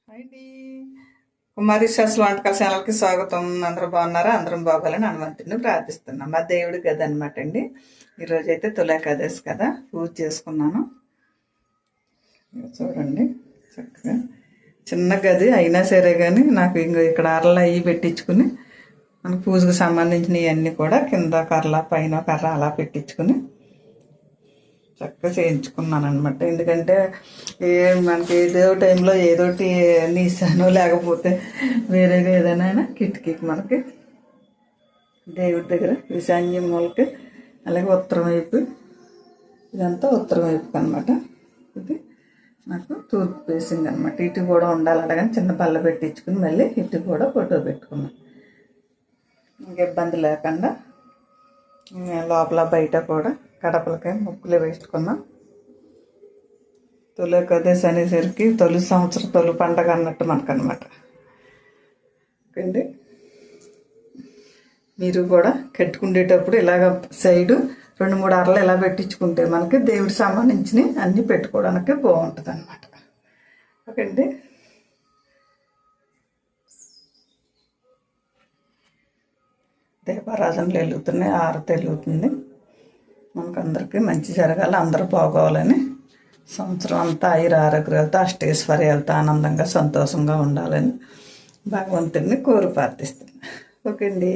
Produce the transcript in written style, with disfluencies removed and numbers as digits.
అండి కుమారి శాస్త్ర వంటకాల ఛానల్కి స్వాగతం. అందరూ బాగున్నారా? అందరం బాగోవాలని హనుమంతుడిని ప్రార్థిస్తున్నాం. మా దేవుడి గది అనమాట అండి. ఈరోజు అయితే తులాకాదశి కదా, పూజ చేసుకున్నాను. చూడండి చక్కగా చిన్న గది అయినా సరే కానీ నాకు ఇక్కడ అరల అవి పెట్టించుకుని మనకు పూజకు సంబంధించినవి అన్నీ కూడా కింద కర్ర పైన కర్ర అలా పెట్టించుకుని చక్కగా చేయించుకున్నాను అనమాట. ఎందుకంటే మనకి ఏదో టైంలో ఏదోటి నీసాను లేకపోతే వేరేగా ఏదైనా కిటికీకి మనకి దేవుడి దగ్గర ఈశాన్య మూలకి అలాగే ఉత్తరం వైపు ఇదంతా ఉత్తరం వైపుకి అనమాట. ఇది నాకు తూర్పు ఫేసింగ్ అనమాట. ఇటు కూడా ఉండాలి అలాగని చిన్న పళ్ళ పెట్టించుకుని మళ్ళీ ఇటు కూడా ఫోటో పెట్టుకున్నాను. ఇంక ఇబ్బంది లేకుండా లోపల బయట కూడా కడపలకి ముక్కులే వేసుకున్నాం. తులాకాదశి అనేసరికి తొలి సంవత్సరం తొలి పండగ అన్నట్టు మనకనమాట. ఓకే, మీరు కూడా కట్టుకునేటప్పుడు ఇలాగ సైడు 2-3 అరలు ఇలా పెట్టించుకుంటే మనకి దేవుడికి సంబంధించినవి అన్నీ పెట్టుకోవడానికి బాగుంటుంది అనమాట. ఓకే అండి, దీపారాధనలు వెలుగుతున్నాయి, ఆరతి వెలుగుతుంది. మనకందరికీ మంచి జరగాలి, అందరూ బాగోవాలని సంవత్సరం అంతా ఆయుర ఆరోగ్యాలతో అష్టైశ్వర్యాలతో ఆనందంగా సంతోషంగా ఉండాలని భగవంతుడిని కోరి ప్రార్థిస్తున్నాను. ఓకే అండి.